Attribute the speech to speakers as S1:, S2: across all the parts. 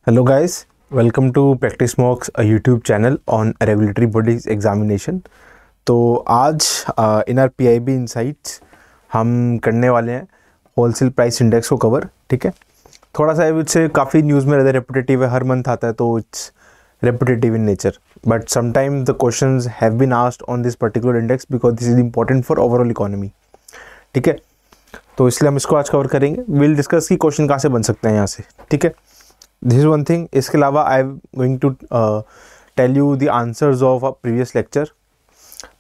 S1: Hello guys, welcome to Practice Mocks, a YouTube channel on regulatory bodies examination. तो आज इन are PIB insights हम करने वाले हैं होलसेल प्राइस इंडेक्स को कवर. ठीक है, थोड़ा सा इससे काफ़ी न्यूज़ में रहता है, रेपिटेटिव है, हर मंथ आता है तो it's repetitive in nature. But sometime the questions have been asked on this particular index because this is important for overall economy. ठीक है, तो इसलिए हम इसको आज कवर करेंगे. विल डिस्कस की क्वेश्चन कहाँ से बन सकते हैं यहाँ से. ठीक है, दिस इज वन थिंग. इसके अलावा I am going to tell you the answers of a previous lecture,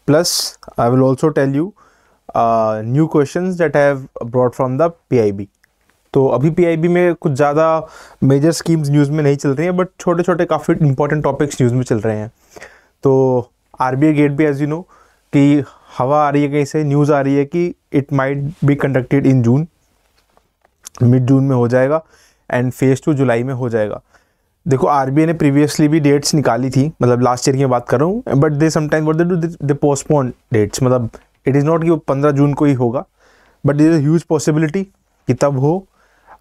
S1: plus I will also tell you new questions that I have brought from the PIB. तो अभी PIB में कुछ ज़्यादा major schemes news में नहीं चल रही हैं, बट छोटे छोटे काफ़ी इंपॉर्टेंट टॉपिक्स न्यूज़ में चल रहे हैं. तो RBI गेट भी एज यू नो कि हवा आ रही है, कहीं से न्यूज़ आ रही है कि it might be conducted in June, mid June में हो जाएगा एंड फेज़ 2 जुलाई में हो जाएगा. देखो RBI ने प्रीवियसली भी डेट्स निकाली थी, मतलब लास्ट ईयर की बात कर रहा हूँ, but they sometime what they do they postpone dates. मतलब इट इज़ नॉट कि वो 15 जून को ही होगा, but there is huge possibility कि तब हो,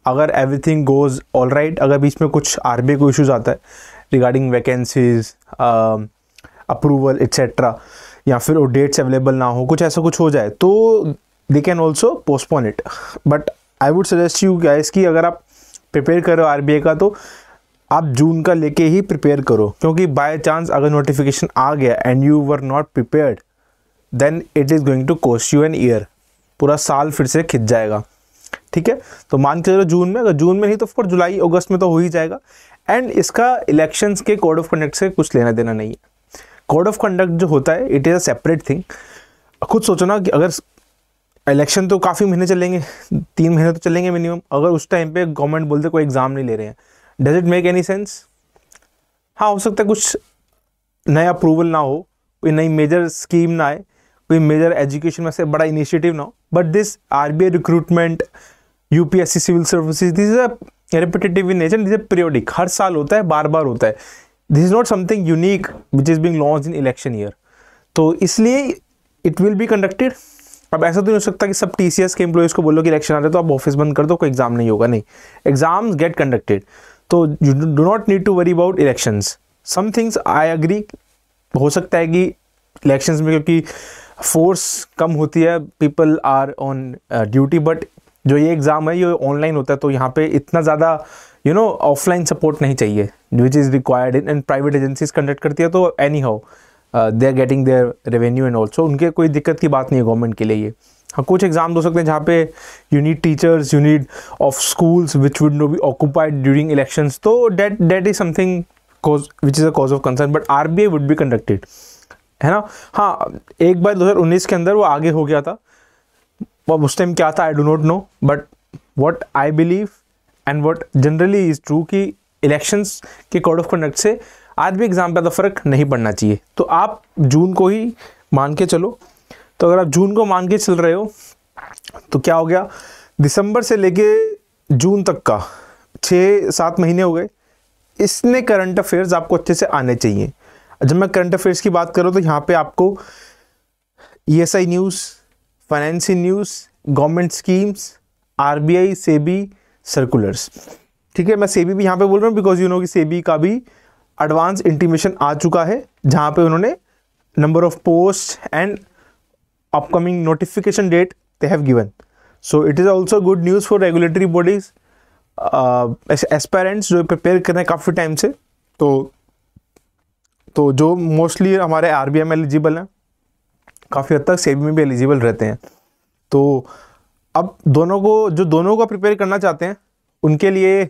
S1: अगर एवरीथिंग गोज़ ऑल राइट. अगर बीच में कुछ RBI को इशूज़ आता है रिगार्डिंग वैकेंसीज, अप्रूवल एट्सेट्रा, या फिर वो डेट्स अवेलेबल ना हो, कुछ ऐसा कुछ हो जाए, तो they can also postpone it. But I would suggest you guys कि अगर आप प्रिपेयर करो RBI का, तो आप जून का लेके ही प्रिपेयर करो, क्योंकि बाय चांस अगर नोटिफिकेशन आ गया and you were not prepared, then it is going to cost you an year. पूरा साल फिर से खिंच जाएगा. ठीक है, तो मान के चलो जून में, अगर जून में नहीं तो ऑफकोर्स जुलाई अगस्त में तो हो ही जाएगा. एंड इसका इलेक्शंस के कोड ऑफ कंडक्ट से कुछ लेना देना नहीं है. कोड ऑफ कंडक्ट जो होता है it is a separate thing. खुद सोचो ना कि अगर इलेक्शन तो काफ़ी महीने चलेंगे, 3 महीने तो चलेंगे मिनिमम, अगर उस टाइम पे गवर्नमेंट बोलते कोई एग्ज़ाम नहीं ले रहे हैं, does it make any sense? हाँ, हो सकता है कुछ नया अप्रूवल ना हो, कोई नई मेजर स्कीम ना आए, कोई मेजर एजुकेशन में से बड़ा इनिशिएटिव ना हो, but this RBI recruitment, UPSC civil services, this is a repetitive in nature, this is periodic, हर साल होता है, बार बार होता है. This is not something unique which is being launched in election year. तो इसलिए इट विल बी कंडक्टेड. अब ऐसा तो नहीं हो सकता कि सब TCS के एम्प्लॉयज़ को बोलो कि इलेक्शन आ रहे तो आप ऑफिस बंद कर दो, कोई एग्जाम नहीं होगा. नहीं, एग्जाम्स गेट कंडक्टेड. तो you do not need to worry about elections. Some things I agree, हो सकता है कि इलेक्शंस में क्योंकि फोर्स कम होती है, people are on duty, but जो ये एग्ज़ाम है ये ऑनलाइन होता है, तो यहाँ पे इतना ज़्यादा ऑफलाइन सपोर्ट नहीं चाहिए which is required and private agencies conduct करती है. तो anyhow they are getting their revenue and also, उनके कोई दिक्कत की बात नहीं है गवर्नमेंट के लिए ये. हाँ, कुछ एग्जाम हो सकते हैं जहाँ पे you need teachers, you need of schools which would no be occupied during elections, तो that is something cause which is a cause of concern, but RBI would be conducted, है ना. हाँ, एक बार 2019 के अंदर वो आगे हो गया था, अब उस टाइम क्या था I do not know, but what I believe and what generally is true कि इलेक्शंस के कोड ऑफ कंडक्ट से RBI एग्ज़ाम पे तो फ़र्क नहीं पड़ना चाहिए. तो आप जून को ही मान के चलो. तो अगर आप जून को मान के चल रहे हो तो क्या हो गया, दिसंबर से लेके जून तक का 6-7 महीने हो गए. इसमें करंट अफेयर्स आपको अच्छे से आने चाहिए. जब मैं करंट अफेयर्स की बात करूँ तो यहाँ पे आपको ESI news, financial news, government schemes, RBI, SEBI circulars. ठीक है, मैं SEBI भी यहाँ पे बोल रहा हूँ बिकॉज यू नो कि SEBI का भी एडवांस इंटीमेशन आ चुका है, जहाँ पे उन्होंने number of post and upcoming notification date they have given. So it is also good news for regulatory bodies aspirants जो प्रिपेयर कर रहे हैं काफ़ी टाइम से. तो जो मोस्टली हमारे RBI में एलिजिबल हैं, काफ़ी हद तक SEBI में भी एलिजिबल रहते हैं. तो अब दोनों को प्रिपेयर करना चाहते हैं उनके लिए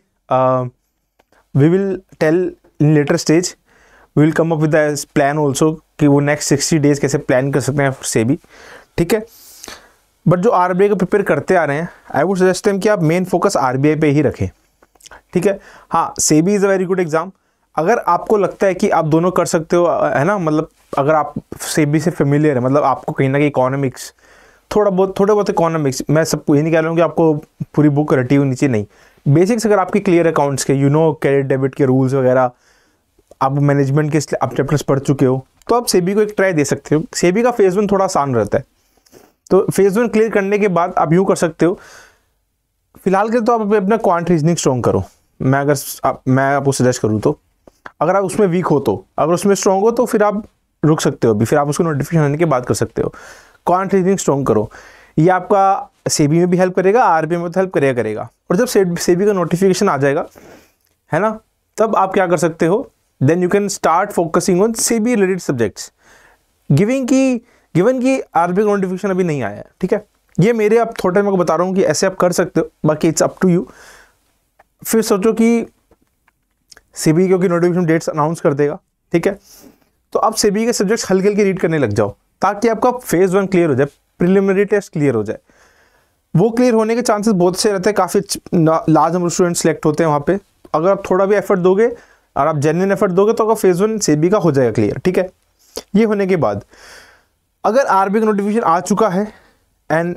S1: we will tell in later stage, we will come up with the plan also कि वो नेक्स्ट 60 डेज कैसे प्लान कर सकते हैं SEBI. ठीक है, बट जो RBI को प्रिपेयर करते आ रहे हैं, आई वुड सजेस्ट देम कि आप मेन फोकस RBI पे ही रखें. ठीक है, हाँ, SEBI is a very good exam. अगर आपको लगता है कि आप दोनों कर सकते हो, है ना, मतलब अगर आप SEBI से फेमिलियर है, मतलब आपको कहीं ना कहीं इकोनॉमिक्स, थोड़े बहुत इकोनॉमिक्स, मैं सबको ये नहीं कह रहा हूँ कि आपको पूरी बुक रटी हुई नीचे, नहीं, बेसिक्स अगर आपकी क्लियर अकाउंट्स के, क्रेडिट डेबिट के रूल्स वगैरह, आप मैनेजमेंट के आप चैप्टर्स पढ़ चुके हो, तो आप SEBI को एक ट्राई दे सकते हो. SEBI का फेज़ 1 थोड़ा आसान रहता है, तो फेज़ 1 क्लियर करने के बाद आप यूँ कर सकते हो. फिलहाल के तो आप अपना क्वांट रीजनिंग स्ट्रॉन्ग करो. मैं आपको सजेस्ट करूँ तो, अगर आप उसमें वीक हो तो, अगर उसमें स्ट्रॉन्ग हो तो फिर आप रुक सकते हो अभी, फिर आप उसको नोटिफिकेशन आने के बाद कर सकते हो। क्वांट रीजनिंग स्ट्रॉन्ग करो, ये आपका सेबी में भी हेल्प करेगा, आरबीआई में तो हेल्प करेगा। और जब सेबी का नोटिफिकेशन आ जाएगा, है ना, तब आप क्या कर सकते हो, then you can start focusing on SEBI related subjects. Given की आरबीआई का नोटिफिकेशन अभी नहीं आया है, ठीक है, ये मेरे आप थोड़ा मैं बता रहा हूँ कि ऐसे आप कर सकते हो, बाकी इट्स अप टू यू। फिर सोचो कि सेबी क्योंकि नोटिफिकेशन डेट्स अनाउंस कर देगा, ठीक है, तो आप सेबी के सब्जेक्ट्स हल्के हल्के रीड करने लग जाओ, ताकि आपका फेज 1 क्लियर हो जाए, प्रिलिमिनरी टेस्ट क्लियर हो जाए। वो क्लियर होने के चांसेस बहुत से रहते हैं, काफ़ी लार्ज नंबर स्टूडेंट सेलेक्ट होते हैं वहाँ पे। अगर आप थोड़ा भी एफर्ट दोगे और आप जेन्युइन एफर्ट दोगे तो आपका फेज 1 सेबी का हो जाएगा क्लियर, ठीक है। ये होने के बाद अगर आरबीआई का नोटिफिकेशन आ चुका है एंड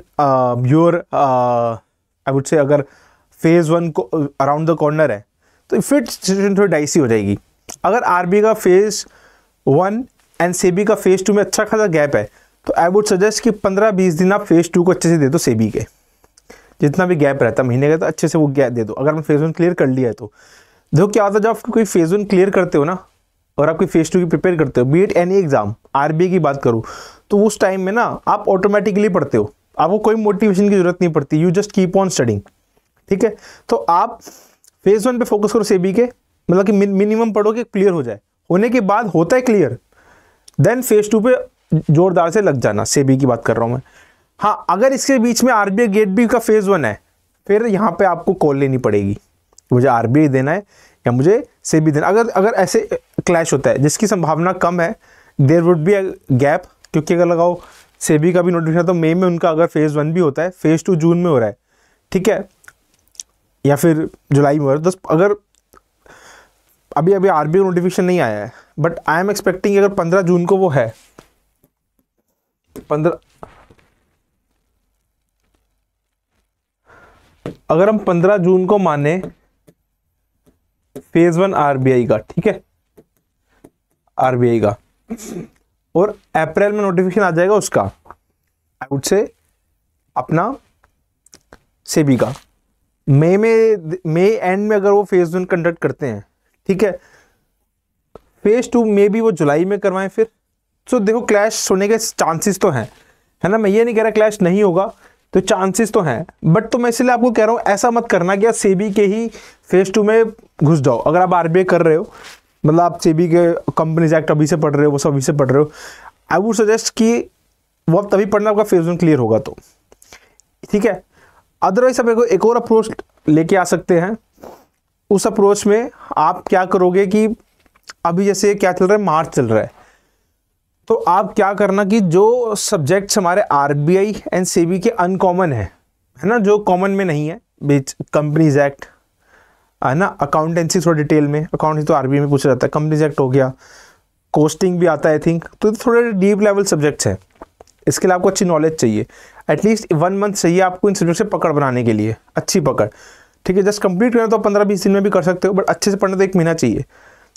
S1: योर आई वुड से अगर फेज 1 को अराउंड द कॉर्नर है, तो फिर सिचुएशन थोड़ी डाइसी हो जाएगी। अगर आरबीआई का फेज 1 एंड सेबी का फेज 2 में अच्छा खासा गैप है, तो आई वुड सजेस्ट कि 15-20 दिन आप फेज 2 को अच्छे से दे दो सेबी के, जितना भी गैप रहता है महीने का, तो अच्छे से वो गैप दे दो। अगर आपने फेज 1 क्लियर कर लिया है तो देखो क्या होता है, जब आप कोई फेज 1 क्लियर करते हो ना और आप कोई फेज 2 की प्रिपेयर करते हो, B it any exam, RBI की बात करूँ तो उस टाइम में ना आप ऑटोमेटिकली पढ़ते हो, आपको कोई मोटिवेशन की जरूरत नहीं पड़ती, you just keep on studying, ठीक है। तो आप फेज 1 पे फोकस करो सेबी के, मतलब कि मिनिमम पढ़ो कि क्लियर हो जाए, होने के बाद होता है क्लियर, देन फेज 2 पे जोरदार से लग जाना, सेबी की बात कर रहा हूँ मैं। हाँ, अगर इसके बीच में आरबीआई गेट बी का फेज 1 है, फिर यहाँ पे आपको कॉल लेनी पड़ेगी, मुझे आरबीआई देना है या मुझे सेबी देना। अगर ऐसे क्लैश होता है जिसकी संभावना कम है, there would be a gap, क्योंकि अगर लगाओ सेबी का भी नोटिफिकेशन तो मई में उनका अगर फेज 1 भी होता है, फेज 2 जून में हो रहा है, ठीक है, या फिर जुलाई में हो रहा है, तो अगर अभी आरबीआई नोटिफिकेशन नहीं आया है, बट आई एम एक्सपेक्टिंग अगर 15 जून को वो है, अगर हम 15 जून को माने फेज 1 आरबीआई का, ठीक है, आरबीआई का, और अप्रैल में नोटिफिकेशन आ जाएगा उसका, आई वुड से अपना सेबी का, मई एंड में अगर वो फेज 1 कंडक्ट करते हैं, ठीक है, फेज 2 में भी वो जुलाई में करवाएं फिर, तो देखो क्लैश होने के चांसेस तो हैं, है ना, मैं ये नहीं कह रहा क्लैश नहीं होगा, तो चांसेस तो हैं, बट तो मैं इसलिए आपको कह रहा हूँ ऐसा मत करना कि आप सेबी के ही फेज 2 में घुस जाओ। अगर आप आरबीआई कर रहे हो, मतलब आप सेबी के कंपनीज एक्ट अभी से पढ़ रहे हो, वो सब अभी से पढ़ रहे हो, आई वुड सजेस्ट कि वो आप तभी पढ़ना आपका फेज 1 क्लियर होगा तो, ठीक है। अदरवाइज आप एक और अप्रोच लेके आ सकते हैं। उस अप्रोच में आप क्या करोगे कि अभी जैसे क्या चल रहा है, मार्च चल रहा है, तो आप क्या करना कि जो सब्जेक्ट्स हमारे आरबीआई एंड सेबी के अनकॉमन है ना, जो कॉमन में नहीं है, बीच कंपनीज एक्ट है ना, अकाउंटेंसी थोड़ा डिटेल में, अकाउंटेंसी तो आरबीआई में पूछा जाता है, कंपनीज एक्ट हो गया, कोस्टिंग भी आता है आई थिंक, तो थोड़े डीप लेवल सब्जेक्ट्स हैं। इसके लिए आपको अच्छी नॉलेज चाहिए, एटलीस्ट 1 मंथ चाहिए आपको इन सब्जेक्ट से पकड़ बनाने के लिए, अच्छी पकड़, ठीक है। जस्ट कंप्लीट करना तो 15-20 दिन में भी कर सकते हो, बट अच्छे से पढ़ना तो 1 महीना चाहिए।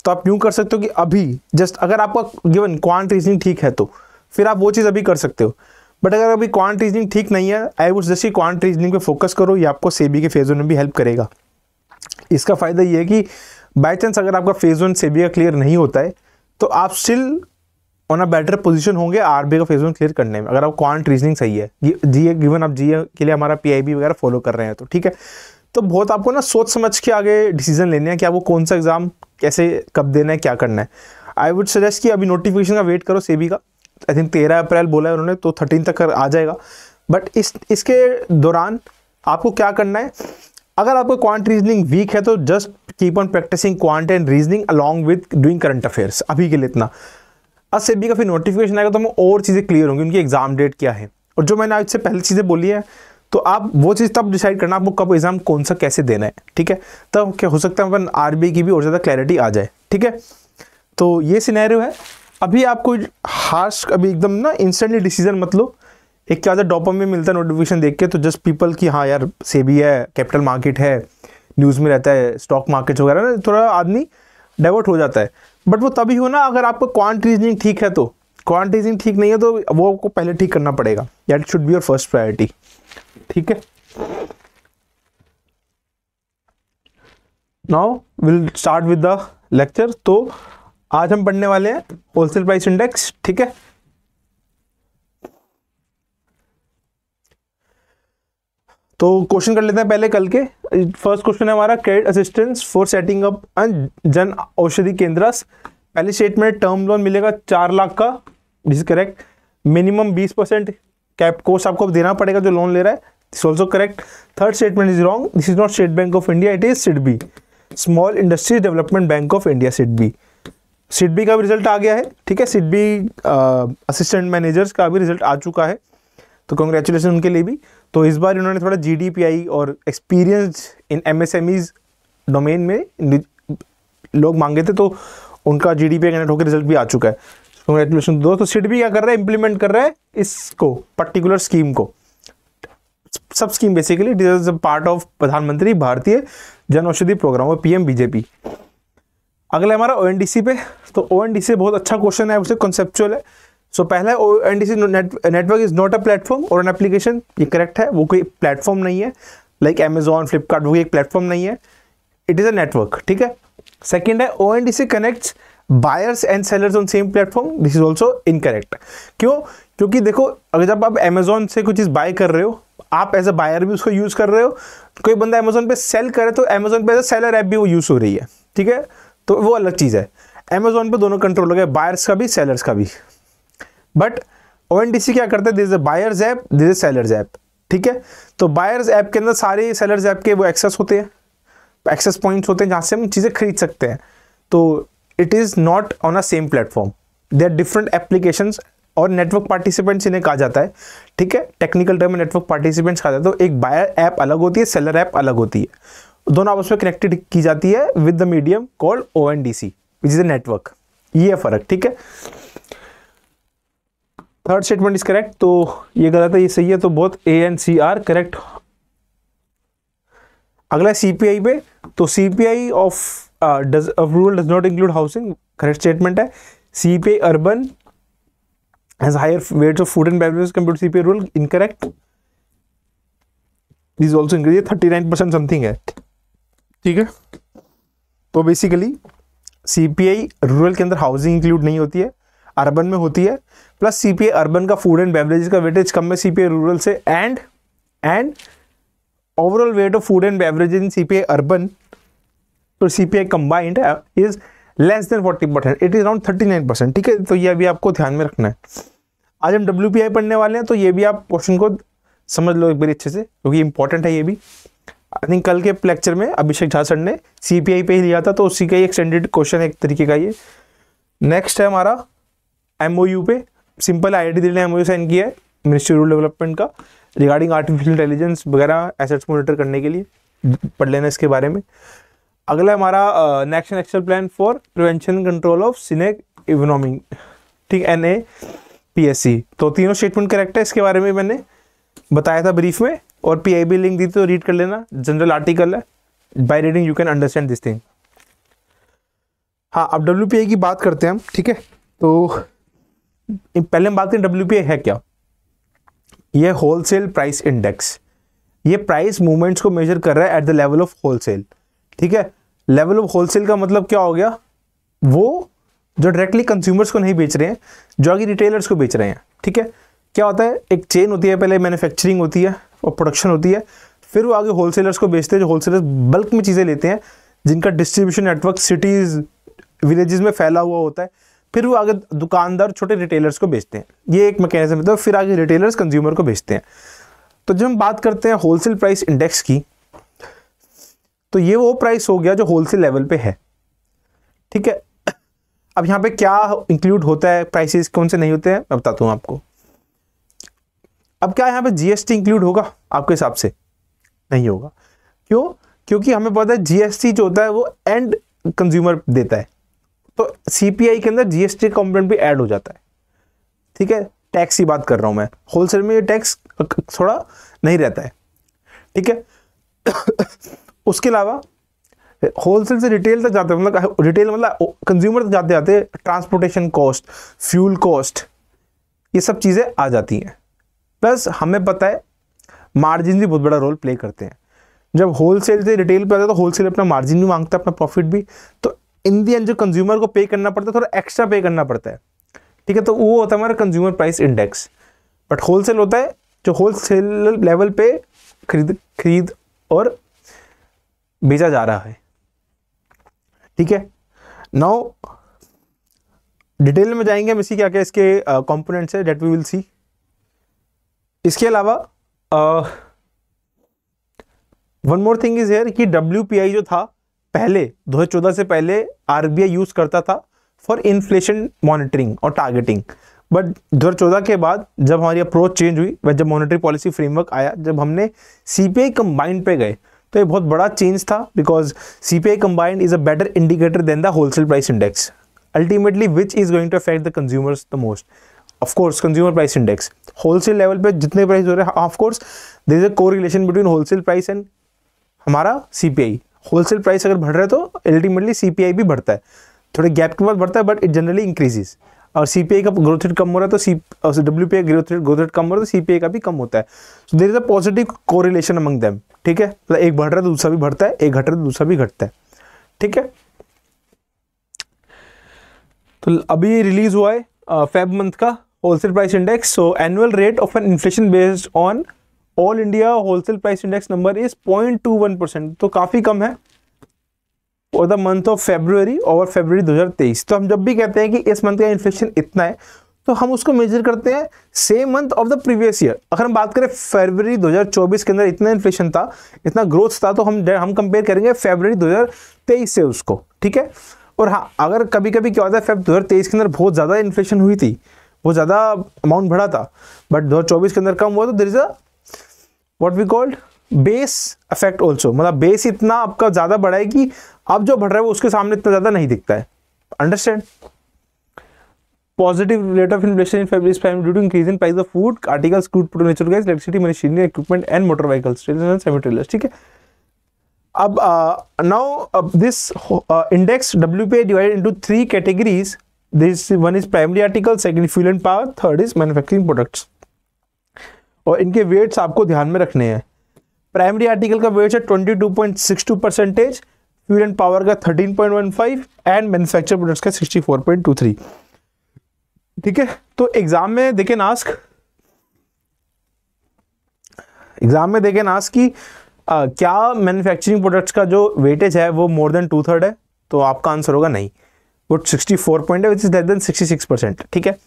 S1: तो आप यूँ कर सकते हो कि अभी जस्ट अगर आपका गिवन क्वांट रीजनिंग ठीक है तो फिर आप वो चीज़ अभी कर सकते हो, बट अगर अभी क्वांट रीजनिंग ठीक नहीं है, I would just quant reasoning पे फोकस करो, ये आपको सेबी के फेज 1 में भी हेल्प करेगा। इसका फ़ायदा ये है कि बाई चांस अगर आपका फेज 1 सेबी का क्लियर नहीं होता है, तो आप still on a better position होंगे आरबीआई का फेज 1 क्लियर करने में, अगर आप क्वांट रीजनिंग सही है, जीए गिवन आप जीए के लिए हमारा पीआईबी वगैरह फॉलो कर रहे हैं तो, ठीक है। तो बहुत आपको ना सोच समझ के आगे डिसीजन लेने हैं कि आपको कौन सा एग्जाम कैसे कब देना है, क्या करना है। आई वुड सजेस्ट कि अभी नोटिफिकेशन का वेट करो सेबी का, आई थिंक 13 अप्रैल बोला है उन्होंने, तो 13 तक आ जाएगा। बट इसके दौरान आपको क्या करना है, अगर आपको क्वांट रीजनिंग वीक है तो just keep on practicing quant and reasoning along with doing current affairs, अभी के लिए इतना। अब सेबी का फिर नोटिफिकेशन आएगा तो हमें और चीज़ें क्लियर होंगी, उनकी एग्जाम डेट क्या है, और जो मैंने आज से पहले चीज़ें बोली है, तो आप वो चीज़ तब डिसाइड करना आपको कब एग्जाम कौन सा कैसे देना है, ठीक है। तब क्या हो सकता है अपन आरबीआई की भी और ज़्यादा क्लैरिटी आ जाए, ठीक है। तो ये सिनेरियो है। अभी आपको हार्श अभी एकदम ना इंस्टेंटली डिसीजन मत लो, एक क्या होता है डोपामाइन मिलता है नोटिफिकेशन देख के, तो जस्ट पीपल की हाँ यार सेबी है, कैपिटल मार्केट है, न्यूज़ में रहता है, स्टॉक मार्केट वगैरह ना, थोड़ा आदमी डाइवर्ट हो जाता है। बट वो तभी हो ना अगर आपको क्वांट रीजनिंग ठीक है, तो क्वांट रीजनिंग ठीक नहीं है तो वो आपको पहले ठीक करना पड़ेगा, that should be your first priority, ठीक है। Now will start with the lecture. तो आज हम पढ़ने वाले हैं होलसेल प्राइस इंडेक्स, ठीक है। तो क्वेश्चन कर लेते हैं पहले कल के। फर्स्ट क्वेश्चन है हमारा, credit assistance for setting up Jan Aushadhi केंद्रस। पहली स्टेटमेंट, टर्म लोन मिलेगा 4 लाख का, this is correct. Minimum 20% cap cost आपको देना पड़ेगा जो लोन ले रहा है, this also correct. Third statement is wrong, this is not State Bank of India, it is SIDBI, small industries development bank of India, SIDBI. SIDBI का भी रिजल्ट आ गया है, ठीक है। सिडबी असिस्टेंट मैनेजर्स का भी रिजल्ट आ चुका है, तो कांग्रेचुलेशन उनके लिए भी। तो इस बार इन्होंने थोड़ा जीडीपीआई और एक्सपीरियंस इन एमएसएमईज डोमेन में लोग मांगे थे, तो उनका जीडीपीआई कनेक्ट होकर रिजल्ट भी आ चुका है, कांग्रेचुलेशन दो। तो सिडबी क्या कर रहा है, इंप्लीमेंट कर रहा है इसको पर्टिकुलर स्कीम को, सब scheme basically it is a part of प्रधानमंत्री भारतीय Jan Aushadhi programme, PM BJP. अगला हमारा ओएनडीसी पे। तो ओएनडीसी बहुत अच्छा क्वेश्चन है, उससे कॉन्सेप्चुअल है। सो पहला ONDC network is not a platform और एन एप्लीकेशन, ये करेक्ट है, वो कोई प्लेटफॉर्म नहीं है लाइक अमेजॉन फ्लिपकार्ट, वो एक प्लेटफॉर्म नहीं है, इट इज अ नेटवर्क, ठीक है। सेकेंड है ONDC connects buyers and sellers on same platform, this is also incorrect. क्यों? क्योंकि देखो, अगर जब आप अमेजॉन से कुछ चीज़ बाय कर रहे हो, आप एज अ बायर भी उसको यूज़ कर रहे हो, कोई बंदा अमेजॉन पे सेल करे तो अमेजॉन पे एज अ सेलर ऐप भी वो यूज़ हो रही है, ठीक है, तो वो अलग चीज़ है। अमेजॉन पे दोनों कंट्रोल हो गया, बायर्स का भी सेलर्स का भी। बट ओएनडीसी क्या करता है, this is a buyers app, this is sellers app, ठीक है। तो बायर्स ऐप के अंदर सारे सेलर्स ऐप के वो एक्सेस होते हैं, एक्सेस पॉइंट्स होते हैं जहाँ से हम चीज़ें खरीद सकते हैं। तो it is not on a same platform, they are different applications और नेटवर्क पार्टिसिपेंट्स इन्हें कहा जाता है, ठीक है। टेक्निकल टर्म में नेटवर्क पार्टिसिपेंट्स कहा जाता है। तो एक बायर ऐप अलग होती है, सेलर ऐप अलग होती है, दोनों आपस में कनेक्टेड की जाती है with the medium called ONDC which is a network, ये है फर्क, ठीक है। थर्ड स्टेटमेंट इज करेक्ट, तो ये गलत है, ये सही है, तो बहुत A and C are correct. अगला सीपीआई पे। तो CPI of rural does not include housing, correct statement है। CPI urban has higher weights of food and beverages compared to CPI rural, incorrect. This is also incorrect, 39% something है, ठीक है। तो basically CPI rural के अंदर housing include नहीं होती है, अर्बन में होती है। प्लस सीपीआई अर्बन का फूड एंड बेवरेजेस का वेटेज कम है सीपीआई रूरल से, and overall weight of food and beverages in CPI urban तो CPI combined is less than 40%, it is around 39%, ठीक है। तो ये अभी आपको ध्यान में रखना है। आज हम डब्ल्यूपीआई पढ़ने वाले हैं, तो ये भी आप क्वेश्चन को समझ लो एक बार अच्छे से, क्योंकि इंपॉर्टेंट है ये भी। आई थिंक कल के लेक्चर में अभिषेक झा सर ने सीपीआई पे ही लिया था, तो उसी का ही एक्सटेंडेड क्वेश्चन है एक तरीके का ये। नेक्स्ट है हमारा एमओयू पे। सिंपल आईआईटी ने एमओयू साइन किया है मिनिस्ट्री रूरल डेवलपमेंट का रिगार्डिंग आर्टिफिशियल इंटेलिजेंस वगैरह एसेट्स मॉनिटर करने के लिए, पढ़ लेना इसके बारे में। अगला हमारा national action plan for prevention control of सिनेक इकोनॉमी, ठीक, NAPSC। तो तीनों स्टेटमेंट करेक्ट है, इसके बारे में मैंने बताया था ब्रीफ में, और पीआईबी लिंक दी तो रीड कर लेना, जनरल आर्टिकल है, by reading you can understand this thing. हाँ, अब डब्ल्यूपीआई की बात करते हैं हम, ठीक है। तो पहले हम बात करें डब्ल्यूपीआई है क्या। ये होलसेल प्राइस इंडेक्स, ये प्राइस मूवमेंट्स को मेजर कर रहा है at the level of wholesale, ठीक है। लेवल ऑफ होलसेल का मतलब क्या हो गया, वो जो डायरेक्टली कंज्यूमर्स को नहीं बेच रहे हैं, जो आगे रिटेलर्स को बेच रहे हैं, ठीक है। क्या होता है, एक चेन होती है, पहले मैन्युफैक्चरिंग होती है और प्रोडक्शन होती है, फिर वो आगे होलसेलर्स को बेचते हैं, जो होलसेलर्स बल्क में चीज़ें लेते हैं, जिनका डिस्ट्रीब्यूशन नेटवर्क सिटीज़ विलेजेस में फैला हुआ होता है, फिर वो आगे दुकानदार छोटे रिटेलर्स को बेचते हैं, ये एक मैकेनिज्म होता है, फिर आगे रिटेलर्स कंज्यूमर को बेचते हैं। तो जब हम बात करते हैं होलसेल प्राइस इंडेक्स की, तो ये वो प्राइस हो गया जो होलसेल लेवल पे है, ठीक है। अब यहाँ पे क्या इंक्लूड होता है, प्राइसेस कौन से नहीं होते हैं, मैं बताता हूँ आपको। अब क्या यहाँ पे जीएसटी इंक्लूड होगा आपके हिसाब से? नहीं होगा। क्यों? क्योंकि हमें पता है जीएसटी जो होता है वो एंड कंज्यूमर देता है, तो सीपीआई के अंदर जीएसटी कंपोनेंट भी ऐड हो जाता है, ठीक है। टैक्स की बात कर रहा हूँ मैं, होलसेल में ये टैक्स थोड़ा नहीं रहता है, ठीक है। उसके अलावा होलसेल से रिटेल तक जाते हैं, मतलब रिटेल मतलब कंज्यूमर तक जाते जाते ट्रांसपोर्टेशन कॉस्ट, फ्यूल कॉस्ट, ये सब चीज़ें आ जाती हैं। प्लस हमें पता है मार्जिन भी बहुत बड़ा रोल प्ले करते हैं। जब होलसेल से रिटेल पे आता है तो होलसेल अपना मार्जिन भी मांगता है, अपना प्रॉफिट भी, तो इन दी एंड जो कंज्यूमर को पे करना पड़ता है थोड़ा एक्स्ट्रा पे करना पड़ता है, ठीक है। तो वो होता है हमारा consumer price index. But wholesale होता है जो होलसेल लेवल पे खरीद और बेचा जा रहा है, ठीक है। नाउ डिटेल में जाएंगे हम इसकी क्या क्या इसके कंपोनेंट्स है, डेट वी विल सी। इसके अलावा one more thing is here कि WPI जो था पहले 2014 से पहले RBI यूज करता था फॉर इन्फ्लेशन मॉनिटरिंग और टारगेटिंग, बट 2014 के बाद जब हमारी अप्रोच चेंज हुई, वह जब मॉनेटरी पॉलिसी फ्रेमवर्क आया, जब हमने CPI कंबाइंड पे गए, तो ये बहुत बड़ा चेंज था, because CPI combined is a better indicator than the wholesale price index, ultimately which is going to affect the consumers the most. Of course consumer price index, wholesale level पे जितने price हो रहे हैं, of course there is a correlation between wholesale price and हमारा CPI। Wholesale price अगर बढ़ रहा है तो अल्टीमेटली CPI भी बढ़ता है, थोड़े गैप के बाद बढ़ता है, बट इट जनरली इंक्रीजेस। और CPI का ग्रोथ रेट कम हो रहा है तो WPI ग्रोथ रेट कम हो रहा है तो CPI का भी कम होता है। So there is a positive correlation among them, ठीक है। मतलब एक बढ़ रहा है तो दूसरा भी बढ़ता है, एक घट रहा है तो दूसरा भी घटता है, ठीक है। तो अभी रिलीज हुआ है फेब मंथ का wholesale price index. So annual rate of an inflation based on all India wholesale price index number is 0.21%, तो काफी कम है और द मंथ ऑफ फेब्रुवरी और फेब्रुवरी 2023। तो हम जब भी कहते हैं कि इस मंथ का इन्फ्लेशन इतना है, तो हम उसको मेजर करते हैं same month of the previous year. अगर हम बात करें फरवरी 2024 के अंदर इतना इन्फ्लेशन था, इतना ग्रोथ था, तो हम कंपेयर करेंगे फरवरी 2023 से उसको, ठीक है। और हाँ, अगर कभी कभी क्या होता है फेब 2023 के अंदर बहुत ज़्यादा इन्फ्लेशन हुई थी, बहुत ज़्यादा अमाउंट बढ़ा था, बट 2024 के अंदर कम हुआ, तो there is a what we called base effect also, मतलब बेस इतना आपका ज़्यादा बढ़ा है कि अब जो बढ़ रहा है वो उसके सामने इतना ज़्यादा नहीं दिखता है। Understand? Positive rate of inflation in February is primarily due to increase in price of food articles, crude petroleum, natural gas, electricity, machinery, equipment and motor vehicles, trailers and semi trailers, ठीक है। अब now this index WPI divided into 3 categories. This one is primary article, second fuel and power, third is manufacturing products. और इनके weights आपको ध्यान में रखने हैं। प्राइमरी आर्टिकल का वेट है 22.62%, फ्यूल एंड पावर का 13.15 एंड मैन्युफैक्चर प्रोडक्ट्स का 64.23, ठीक है। तो एग्जाम में देखें आस्क कि क्या मैन्युफैक्चरिंग प्रोडक्ट्स का जो वेटेज है वो मोर देन 2/3 है, तो आपका आंसर होगा नहीं, वो 64 पॉइंट है, विच इज लेस देन 66%, ठीक है।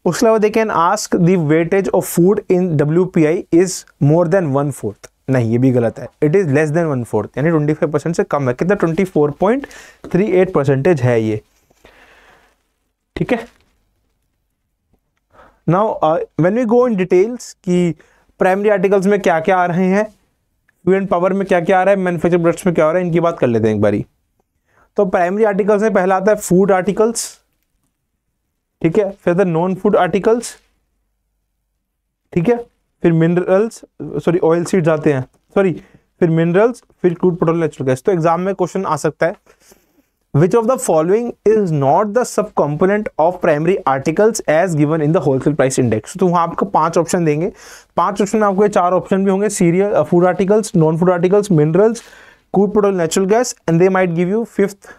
S1: उसके अलावा देखें ask the weightage of food in WPI is more than 1/4, नहीं ये भी गलत है, इट इज लेस देन 1/4, यानी 25% से कम है। कितना? 24.38% है ये, ठीक है। Now when we go in details कि प्राइमरी आर्टिकल्स में क्या क्या आ रहे हैं, फ्यूल एंड पावर में क्या क्या आ रहा है, मैन्युफैक्चर प्रोडक्ट्स में क्या हो रहा है, इनकी बात कर लेते हैं एक बारी। तो प्राइमरी आर्टिकल्स में पहला आता है फूड आर्टिकल्स, ठीक है, फिर द नॉन फूड आर्टिकल्स, ठीक है, फिर मिनरल्स, सॉरी ऑयल सीड्स आते हैं, सॉरी फिर मिनरल्स, फिर क्रूड पेट्रोल नेचुरल गैस। तो एग्जाम में क्वेश्चन आ सकता है which of the following is not the sub component of primary articles as given in the wholesale price index. तो वहां आपको 5 ऑप्शन देंगे, 5 ऑप्शन में आपको 4 ऑप्शन भी होंगे, serial food articles, non food articles, minerals, crude petrol natural gas, and they might give you fifth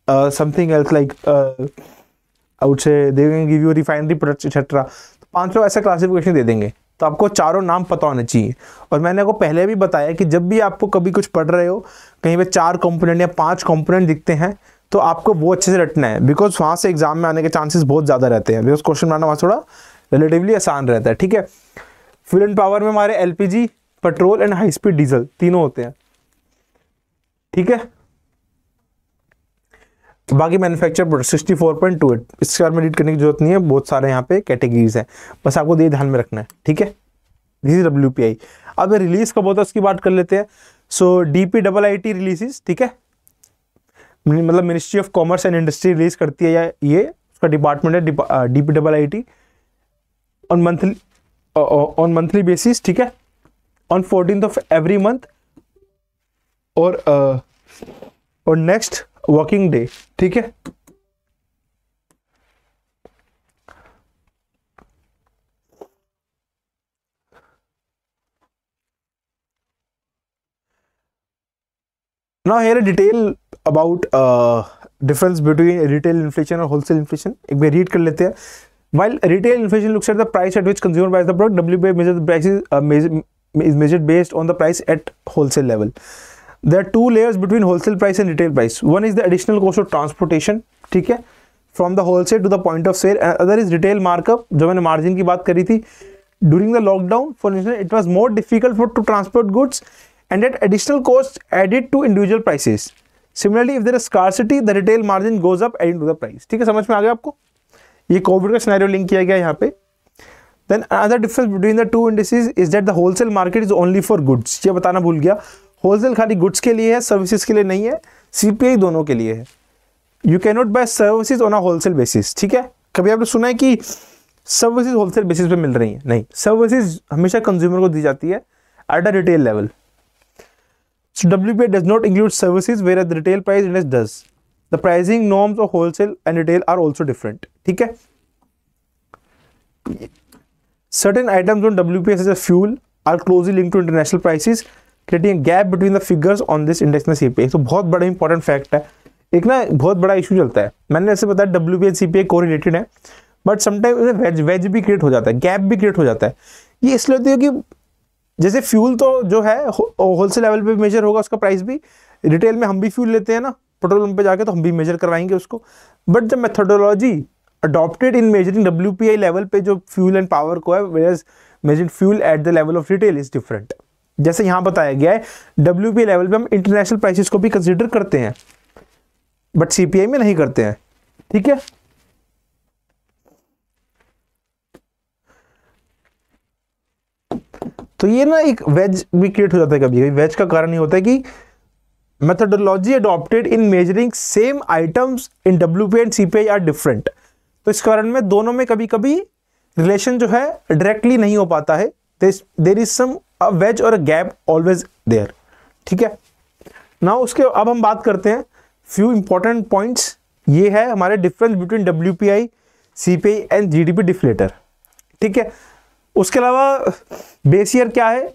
S1: something else like I would say they will give you refinery products etc. तो 500 ऐसा classification दे देंगे, तो आपको चारों नाम पता होने चाहिए। और मैंने आपको पहले भी बताया कि जब भी आपको कभी कुछ पढ़ रहे हो, कहीं पे 4 कंपोनेंट या 5 कंपोनेंट दिखते हैं, तो आपको वो अच्छे से रटना है, बिकॉज वहाँ से एग्जाम में आने के चांसेस बहुत ज़्यादा रहते हैं, बिकॉज क्वेश्चन बनाना वहाँ थोड़ा रिलेटिवली आसान रहता है, ठीक है। फ्यूल एंड पावर में हमारे LPG, petrol and high speed diesel तीनों होते हैं, ठीक है। बाकी मैन्युफैक्चर प्रोडक्ट 64.28, इसके बारे में रीड करने की जरूरत नहीं है, बहुत सारे यहाँ पे कैटेगरीज हैं, बस आपको ये ध्यान में रखना है, ठीक है। This is WPI। अब रिलीज कब होता है उसकी बात कर लेते हैं। सो DPIIT रिलीजेस, ठीक है, मतलब ministry of commerce and industry release करती है, या ये उसका डिपार्टमेंट है DPIIT ऑन मंथली बेसिस, ठीक है, on 14th of every month और नेक्स्ट वर्किंग डे, ठीक है। Now here a detail about difference between retail inflation और होलसेल इन्फ्लेशन. एक बार रीड कर लेते हैं. While retail inflation looks at the price at which consumer buys the product, WPI measures the prices is measured based on the price at wholesale level. There are two layers between wholesale price and retail price. One is the additional cost of transportation, ठीक है, from the wholesale to the point of sale. And other is retail markup, जो मैंने margin की बात करी थी. During the lockdown, for instance, it was more difficult to transport goods, and that additional cost added to individual prices. Similarly, if there is scarcity, the retail margin goes up adding to the price. ठीक है, समझ में आ गया आपको? ये Covid का scenario link किया गया यहाँ पे. Then another difference between the two indices is that the wholesale market is only for goods. ये बताना भूल गया, होलसेल खाली गुड्स के लिए है, सर्विसेज के लिए नहीं है. सीपीआई दोनों के लिए है. You can not buy services on a wholesale basis. ठीक है, कभी आपने सुना है कि सर्विसेज होलसेल बेसिस पे मिल रही है? नहीं, सर्विसेज हमेशा कंज्यूमर को दी जाती है at a retail level. So WPI does not include services where the retail price index does. The pricing norms of wholesale and retail are also different. ठीक है, certain items on WPI such as fuel are closely linked to international prices, creating a gap between the figures on this index and CPI. तो बहुत बड़ा important fact है. एक ना बहुत बड़ा इशू चलता है, मैंने ऐसे बताया WPI CPI कोरिलेटेड है, बट समटाइम वेज भी क्रिएट हो जाता है, गैप भी क्रिएट हो जाता है. ये इसलिए होती है कि जैसे फ्यूल तो जो है होलसेल लेवल पे मेजर होगा उसका प्राइस भी, रिटेल में हम भी फ्यूल लेते हैं ना पेट्रोल पंप पे जाके, तो हम भी मेजर करवाएंगे उसको. But the methodology adopted in measuring WPI level पे जो फ्यूल एंड पावर को है, whereas measuring fuel at the level of retail is different. जैसे यहाँ बताया गया है WPI लेवल पे हम इंटरनेशनल प्राइसेस को भी कंसिडर करते हैं, बट CPI में नहीं करते हैं. ठीक है, तो ये ना एक वेज भी क्रिएट हो जाता है. कभी कभी वेज का कारण ये होता है कि methodology adopted in measuring same items in WPI and CPI are different. तो इस कारण में दोनों में कभी कभी रिलेशन जो है डायरेक्टली नहीं हो पाता है. देयर इज सम वेज और गैप ऑलवेज देयर. ठीक है, नाउ उसके अब हम बात करते हैं फ्यू इंपॉर्टेंट पॉइंट्स. ये है हमारे difference between WPI CPI and GDP deflator. ठीक है, उसके अलावा बेस ईयर क्या है,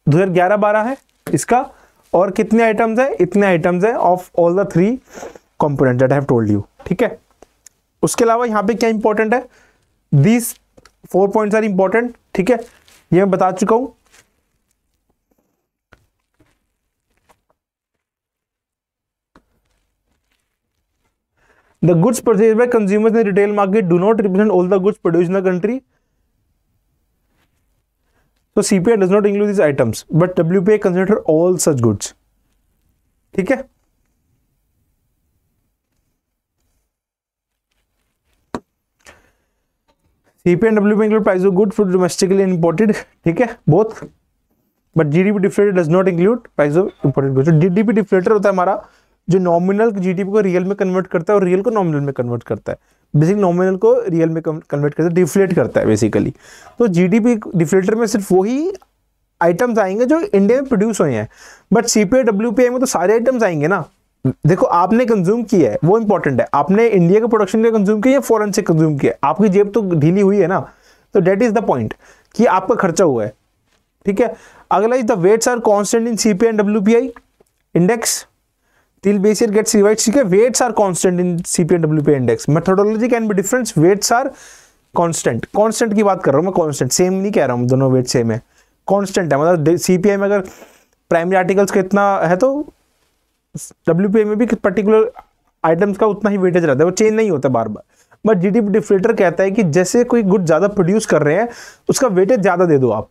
S1: 2011-12 है इसका, और कितने आइटम्स है, इतने आइटम्स है of all the 3 component that I have told you. ठीक है, उसके अलावा यहाँ पे क्या इंपॉर्टेंट है, दीज 4 पॉइंट्स आर इंपॉर्टेंट. ठीक है, ये मैं बता चुका हूं. The goods purchased bye consumers in retail market do not represent all the goods produced in the country. So CPI does not include these items, but WPI consider all such goods. ठीक है, CPI and WPI include price of goods for domestically and imported. ठीक है, both, but GDP deflator does not include price of imported goods. GDP deflator होता है हमारा जो nominal GDP को real में कन्वर्ट करता है और रियल को नॉमिनल में कन्वर्ट करता है. बेसिक नॉमिनल को रियल में कन्वर्ट करता है, डिफ्लेट करता है बेसिकली. तो GDP डिफ्लेटर में सिर्फ वही आइटम्स आएंगे जो इंडिया में प्रोड्यूस हुए हैं, बट CPI WPI में तो सारे आइटम्स आएंगे ना. देखो आपने कंज्यूम किया है वो इंपॉर्टेंट है, आपने इंडिया के प्रोडक्शन का कंज्यूम किया या फॉरेन से कंज्यूम किया, आपकी जेब तो ढीली हुई है ना. तो डेट इज द पॉइंट कि आपका खर्चा हुआ है. ठीक है, अगला is the weights are constant in CPI and WPI index till base year gets revised. ठीक है, weights are constant in CPI and WPI index. Methodology can be different, weights are constant. constant की बात कर रहा हूँ मैं, constant same नहीं कह रहा हूँ, दोनों weight सेम है, constant है. मतलब CPI में अगर प्राइमरी आर्टिकल्स का इतना है तो WPI में भी पर्टिकुलर आइटम्स का उतना ही वेटेज रहता है, वो चेंज नहीं होता बार बार. बट GDP डिफ्लेटर कहता है कि जैसे कोई गुड ज़्यादा प्रोड्यूस कर रहे हैं उसका वेटेज ज़्यादा दे दो आप.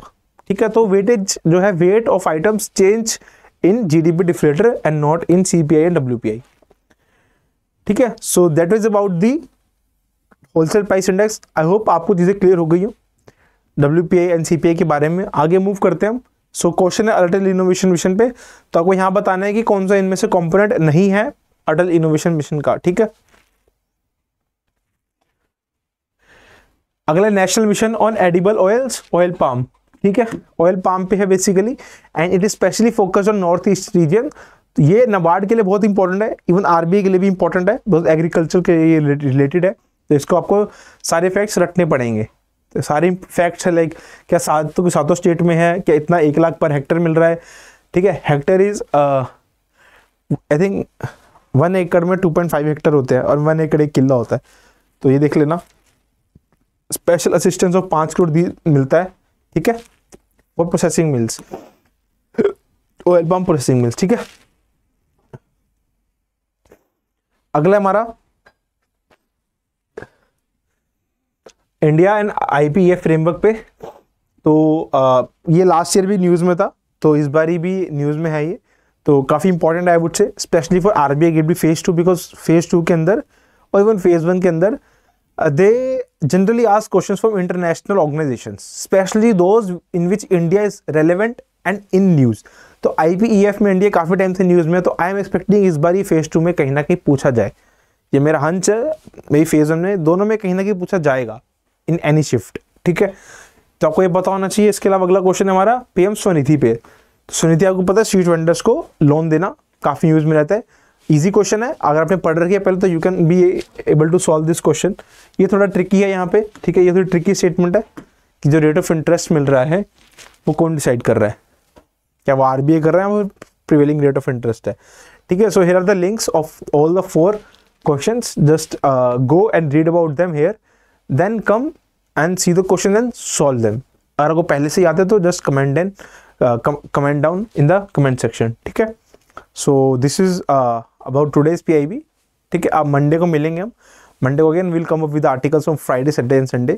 S1: ठीक है, तो वेटेज जो है weight of items change in GDP deflator and not in CPI and WPI. ठीक है, so that is about the wholesale price index. I hope आपको चीजें क्लियर हो गई हो WPI and CPI के बारे में. आगे मूव करते हैं हम. सो क्वेश्चन है अटल इनोवेशन मिशन पे, तो आपको यहाँ बताना है कि कौन सा इनमें से कंपोनेंट नहीं है अटल इनोवेशन मिशन का. ठीक है, अगला national mission on edible oils, oil palm. ठीक है, ऑयल पाम पे है basically, and it is specially focus on north east region. तो ये नाबार्ड के लिए बहुत इंपॉर्टेंट है, इवन RBI के लिए भी इंपॉर्टेंट है, बहुत एग्रीकल्चर के लिए रिलेटेड है. तो इसको आपको सारे फैक्ट्स रखने पड़ेंगे. तो सारे फैक्ट्स है लाइक क्या सातों स्टेट में है, क्या इतना 1 लाख पर हेक्टर मिल रहा है. ठीक है, हेक्टर इज आई थिंक 1 एकड़ में 2.5 हेक्टर होते हैं और 1 एकड़ 1 किला होता है। तो ये देख लेना, स्पेशल असिस्टेंस ऑफ 5 करोड़ मिलता है, ठीक है, और processing mills, oil pump processing mills, ठीक है। अगला हमारा इंडिया एंड IPEF फ्रेमवर्क पे। तो ये लास्ट ईयर भी न्यूज़ में था, तो इस बार भी न्यूज़ में है ये, तो काफ़ी important I would say, specially for RBI grade B phase 2, because phase 2 के अंदर और इवन फेज 1 के अंदर they generally ask questions from international organisations, specially those in which India is relevant and in news. तो IPEF में India काफ़ी time से news में, तो आई एम एक्सपेक्टिंग इस बार ही फेज 2 में कहीं ना कहीं पूछा जाए। ये मेरा हंच है, मेरी फेज 1 में दोनों में कहीं ना कहीं पूछा जाएगा इन एनी शिफ्ट, ठीक है। तो आपको ये पता होना चाहिए। इसके अलावा अगला क्वेश्चन है हमारा PM स्वनिधि पे। तो स्वनिधि आपको पता है स्ट्रीट वेंडर्स को लोन देना काफ़ी यूज में रहता है। इजी क्वेश्चन है, अगर आपने पढ़ रखी है पहले तो you can be able to solve this question. ये थोड़ा ट्रिकी है यहाँ पे, ठीक है, ये थोड़ी ट्रिकी स्टेटमेंट है कि जो रेट ऑफ इंटरेस्ट मिल रहा है वो कौन डिसाइड कर रहा है, क्या वो RBI कर रहा है, वो प्रिवेलिंग रेट ऑफ इंटरेस्ट है, ठीक है। So here are the links of all the 4 questions, just go and read about them here, then come and see the question and solve them. अगर आपको पहले से याद है तो just comment down in the comment section, ठीक है। So this is about today's PIB, ठीक है। अब मंडे को मिलेंगे हम, मंडे को again will come up with articles on Friday, Saturday and Sunday.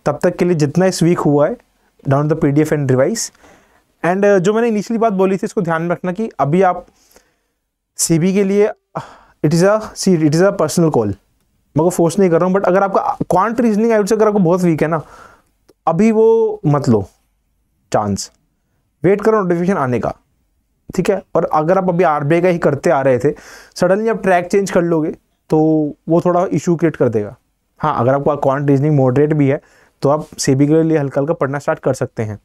S1: तब तक के लिए जितना इस वीक हुआ है down the PDF and revise. And जो मैंने इनिशियली बात बोली थी इसको ध्यान में रखना कि अभी आप CB के लिए it is a personal call, मैं को फोर्स नहीं कर रहा हूँ, बट अगर आपका क्वांट रीजनिंग आई वुड से अगर आपको बहुत वीक है ना, अभी वो मत लो चांस, वेट करो नोटिफिकेशन आने का, ठीक है। और अगर आप अभी RBI का ही करते आ रहे थे, सडनली आप ट्रैक चेंज कर लोगे तो वो थोड़ा इशू क्रिएट कर देगा। हाँ, अगर आपका क्वांट रीजनिंग मॉडरेट भी है तो आप सेबी के लिए हल्का हल्का पढ़ना स्टार्ट कर सकते हैं,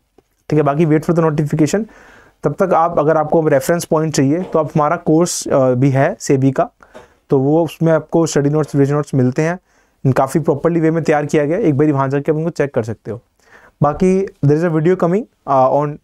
S1: ठीक है। बाकी वेट फॉर द नोटिफिकेशन। तब तक आप, अगर आपको रेफरेंस पॉइंट चाहिए तो आप, हमारा कोर्स भी है सेबी का, तो वो उसमें आपको स्टडी नोट्स, रिविजन नोट्स मिलते हैं, काफ़ी प्रॉपर्ली वे में तैयार किया गया, एक बार वहाँ जाके आप उनको चेक कर सकते हो। बाकी there is a video coming on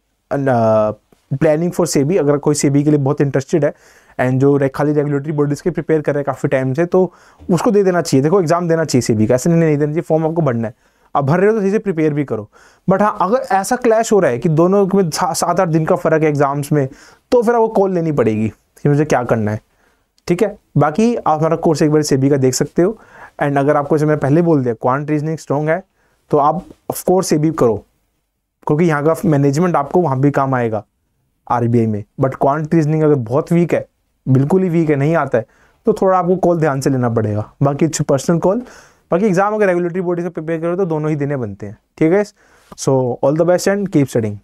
S1: planning for SEBI, अगर कोई सेबी के लिए बहुत इंटरेस्टेड है एंड जो खाली रेगुलेटरी बॉडीज़ के प्रिपेयर कर रहे हैं काफ़ी टाइम से, तो उसको दे देना चाहिए। देखो एग्जाम देना चाहिए सेबी का, ऐसे नहीं देना चाहिए, फॉर्म आपको भरना है, अब भर रहे हो तो सही से प्रिपेयर भी करो। बट हाँ, अगर ऐसा क्लैश हो रहा है कि दोनों में 7-8 दिन का फ़र्क है एग्जाम्स में, तो फिर आपको कॉल लेनी पड़ेगी कि मुझे क्या करना है, ठीक है। बाकी आप हमारा कोर्स एक बार सेबी का देख सकते हो। एंड अगर आपको, जैसे मैंने पहले बोल दिया, क्वांट रीजनिंग स्ट्रॉन्ग है तो आप ऑफकोर्स सेबी करो, क्योंकि यहाँ का मैनेजमेंट आपको वहाँ भी काम आएगा RBI में। बट क्वांट रीजनिंग अगर बहुत वीक है, बिल्कुल ही वीक है, नहीं आता है, तो थोड़ा आपको कॉल ध्यान से लेना पड़ेगा। बाकी अच्छी पर्सनल कॉल, बाकी एग्जाम अगर रेगुलेटरी बॉडी से प्रिपेयर करो तो दोनों ही देने बनते हैं, ठीक है। So all the best and keep studying.